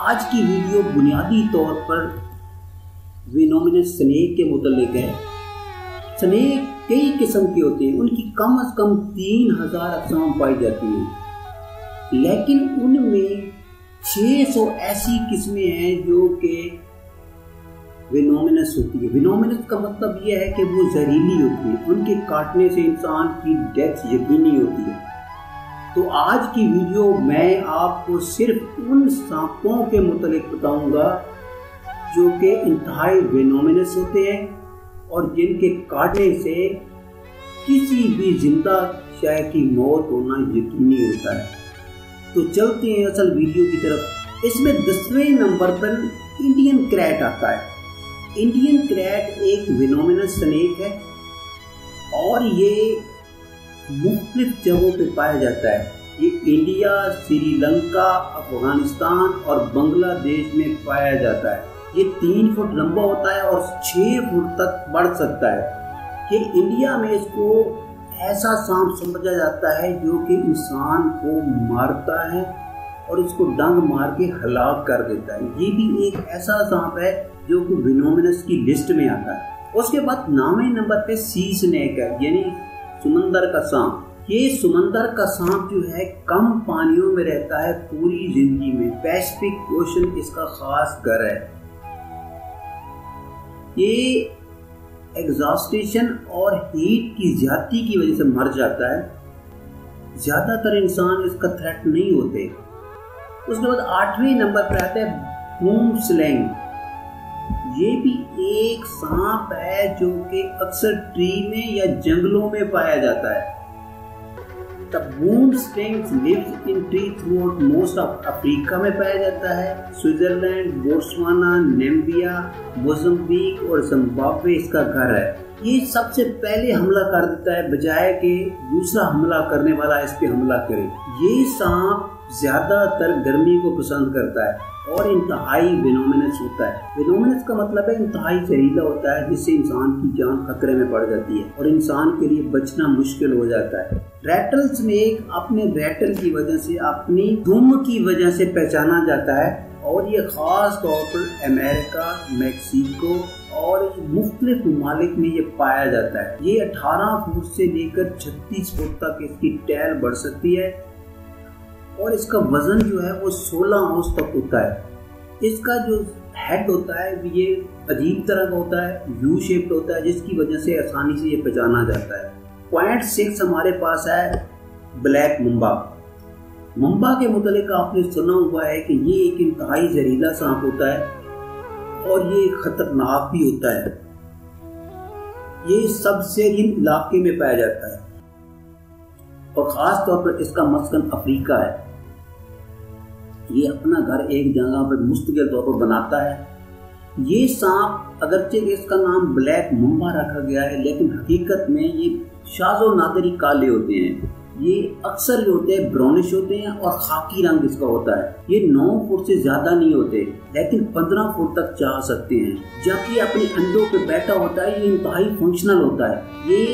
आज की वीडियो बुनियादी तौर पर वेनोमिनस स्नेक के मुतल्लिक है। स्नेक कई किस्म के होते हैं, उनकी कम से कम 3000 अक़साम पाई जाती हैं, लेकिन उनमें 600 ऐसी किस्में हैं जो कि वेनोमिनस होती है। वेनोमिनस का मतलब यह है कि वो जहरीली होती है, उनके काटने से इंसान की डेथ यकीनी होती है। तो आज की वीडियो मैं आपको सिर्फ उन सांपों के मुतालिक बताऊंगा जो कि इंतहाई वेनोमिनस होते हैं और जिनके काटने से किसी भी जिंदा शय की मौत होना यकीनी होता है। तो चलते हैं असल वीडियो की तरफ। इसमें 10वें नंबर पर इंडियन क्रैट आता है। इंडियन क्रैट एक वेनोमिनस स्नेक है और ये मुख्तलिफ जगहों पे पाया जाता है। ये इंडिया, श्रीलंका, अफगानिस्तान और बांग्लादेश में पाया जाता है। ये 3 फुट लंबा होता है और 6 फुट तक बढ़ सकता है। ये इंडिया में इसको ऐसा सांप समझा जाता है जो कि इंसान को मारता है और उसको डंग मार के हलाक कर देता है। ये भी एक ऐसा सांप है जो कि वेनोमिनस की लिस्ट में आता है। उसके बाद 9वें नंबर पे सी स्नेक है, यानी समंदर का सांप। ये समंदर का सांप जो है कम पानियों में रहता है पूरी जिंदगी में। पैसिफिक ओशन इसका खास घर है। ये एग्जॉस्टेशन और हीट की ज्यादती की वजह से मर जाता है। ज्यादातर इंसान इसका थ्रेट नहीं होते। उसके बाद 8वें नंबर पर आता है बूम स्लैंग। ये भी एक सांप है जो कि अक्सर ट्री में या जंगलों में पाया जाता है। The boom snake lives in tree throughout most of Africa में पाया जाता है। स्विट्जरलैंड, बोत्सवाना, नामीबिया, मोज़म्बिक और जिम्बाब्वे इसका घर है। ये सबसे पहले हमला कर देता है बजाय कि दूसरा हमला करने वाला इस पे हमला करे। ये सांप ज्यादातर गर्मी को पसंद करता है और इंतहाई वेनोमिनस होता है। वेनोमिनस का मतलब है इंतहाई जहरीला होता है, जिससे इंसान की जान खतरे में पड़ जाती है और इंसान के लिए बचना मुश्किल हो जाता है। रैटल स्नेक अपने रैटल की वजह से, अपनी दुम की वजह से पहचाना जाता है और ये खास तौर पर अमेरिका, मैक्सिको और मुख्तलिफ ममालिक में ये पाया जाता है। ये 18 फुट से लेकर 36 फुट तक इसकी टैल बढ़ सकती है और इसका वजन जो है वो 16 औंस तक होता है। इसका जो हेड होता है ये अजीब तरह का होता है, यू शेप्ड होता है, जिसकी वजह से आसानी से ये पहचाना जाता है। पॉइंट 6 हमारे पास है ब्लैक मम्बा। मम्बा के मुतालिक आपने सुना हुआ है कि ये एक इंतहाई जहरीला सांप होता है और ये खतरनाक भी होता है। ये सबसेरियन इलाके में पाया जाता है और खास तौर पर इसका मस्कन अफ्रीका है। ये अपना घर एक जगह पर मुस्तकिल तौर पर बनाता है। ये सांप अगरचे इसका नाम ब्लैक मम्बा रखा गया है, लेकिन हकीकत में ये शाज़ो नादरी काले होते हैं। ये अक्सर जो होते हैं ब्राउनिश होते हैं और खाकी रंग इसका होता है। ये 9 फुट से ज्यादा नहीं होते, लेकिन 15 फुट तक जा सकते हैं। जब ये अपने अंडों पे बैठा होता है ये इंतहाई फंक्शनल होता है। ये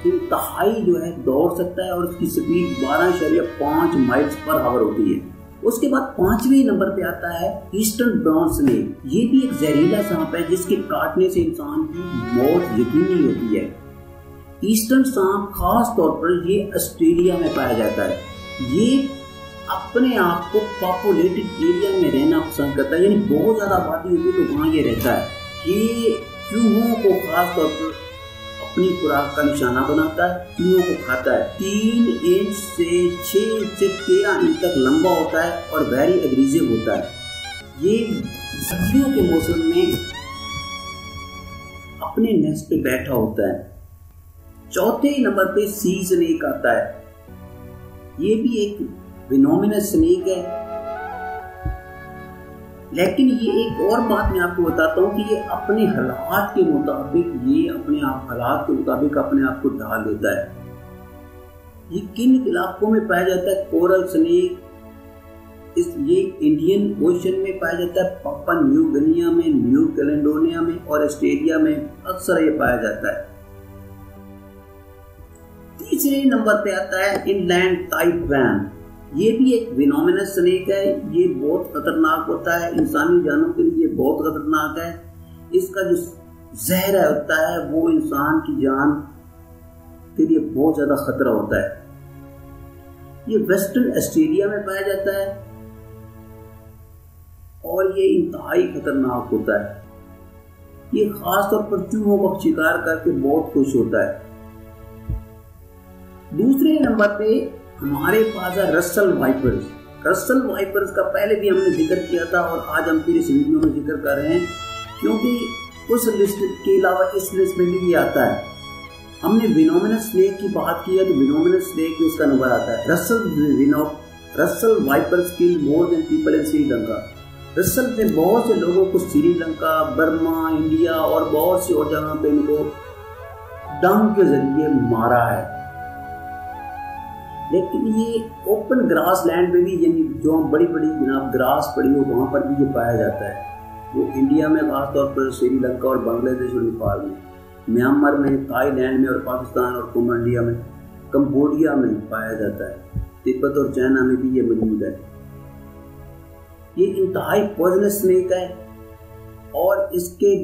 इंतहाई जो है दौड़ सकता है और उसकी स्पीड 12.5 माइल्स पर आवर होती है। उसके बाद 5वें नंबर पे आता है ईस्टर्न ब्राउन स्नेक। ये भी एक जहरीला सांप है जिसके काटने से इंसान की मौत यकीनी होती है। ईस्टर्न सांप खास तौर पर ये ऑस्ट्रेलिया में पाया जाता है। ये अपने आप को पॉपुलेटेड एरिया में रहना पसंद करता है, यानी बहुत ज्यादा आबादी होती है तो वहाँ ये रहता है। ये चूहों को खास तौर पर अपनी खुराक का निशाना बनाता है, चूहों को खाता है। 3 इंच से 6 से 13 इंच तक लंबा होता है और वेरी एग्रेसिव होता है। ये सर्दियों के मौसम में अपने नेस्ट पे बैठा होता है। 4थे नंबर पे सी स्नेक आता है। ये भी एक वेनोमिनस स्नेक है, लेकिन ये एक और बात मैं आपको बताता हूँ कि ये अपने हालात के मुताबिक अपने आप को ढाल देता है। ये किन इलाकों में पाया जाता है? कोरल स्नेक ये इंडियन ओशन में पाया जाता है, पापुआ न्यू गिनिया में, न्यू कैलेडोनिया में और ऑस्ट्रेलिया में अक्सर ये पाया जाता है। तीसरे नंबर पे आता है इनलैंड ताइवान। ये भी एक विनोमिनस स्नेक है। ये बहुत खतरनाक होता है, इंसानी जानों के लिए बहुत खतरनाक है। इसका जो जहर होता है वो इंसान की जान के लिए बहुत ज्यादा खतरा होता है। ये वेस्टर्न ऑस्ट्रेलिया में पाया जाता है और ये इंतहाई खतरनाक होता है। ये खासतौर पर चूहों का शिकार करके बहुत खुश होता है। दूसरे नंबर पे हमारे पास है रसल वाइपर्स। रसल वाइपर्स का पहले भी हमने जिक्र किया था और आज हम फिर इस वीडियो में जिक्र कर रहे हैं, क्योंकि उस लिस्ट के अलावा इस लिस्ट में भी ये आता है। हमने विनोमिनस स्नेक की बात की है तो विनोमिनस स्नेक में इसका नंबर आता है। Russell vipers kill more than people in Sri Lanka. Russell ने बहुत से लोगों को श्रीलंका, बर्मा, इंडिया और बहुत सी और जगह पे इनको डंग के जरिए मारा है। लेकिन ये ओपन ग्रास लैंड पे भी, यानी जो बड़ी बड़ी जनाब ग्रास पड़ी हो वहां पर भी ये पाया जाता है। वो इंडिया में खासतौर पर श्रीलंका और बांग्लादेश और नेपाल में, म्यांमार में, थाईलैंड में और पाकिस्तान और कोलंबिया में, कंबोडिया में पाया जाता है। तिब्बत और चाइना में भी ये मौजूद है। ये इंतहाई पॉइजनस स्नेक है और इसके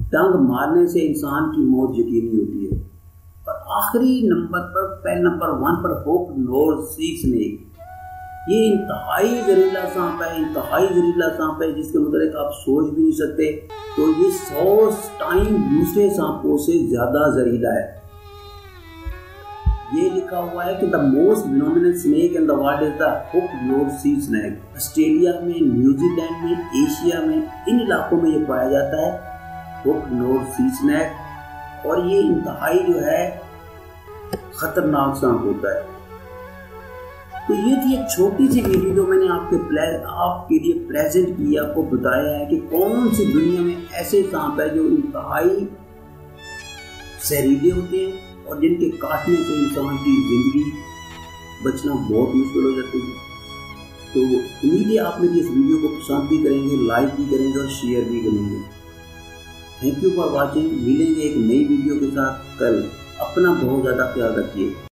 डंग मारने से इंसान की मौत यकीनी होती है। और आखिरी नंबर पर नंबर 1 पर होक नोज सी स्नेक। ये इंतहाई जहरीला सांप है, इंतहाई जहरीला सांप है जिसके मुताबिक आप सोच भी नहीं सकते। तो ये 100 टाइम दूसरे सांपों से ज्यादा जहरीला है। ये लिखा हुआ है कि the most venomous snake in the world is the hook nose sea snake. Australia में, न्यूजीलैंड में, एशिया में, इन इलाकों में ये पाया जाता है हुक नोज सी स्नेक। और ये इंतहाई जो है खतरनाक सांप होता है। तो ये थी एक छोटी सी वीडियो जो मैंने आपके लिए प्रेजेंट की, आपको बताया है कि कौन सी दुनिया में ऐसे सांप है जो इंतहाई जहरीले होते हैं और जिनके काटने से इंसान की जिंदगी बचना बहुत मुश्किल हो जाती है। तो उम्मीद है आप मेरी इस वीडियो को पसंद भी करेंगे, लाइक भी करेंगे और शेयर भी करेंगे। Thank you for watching. मिलेंगे एक नई वीडियो के साथ कल। अपना बहुत ज़्यादा ख्याल रखिए।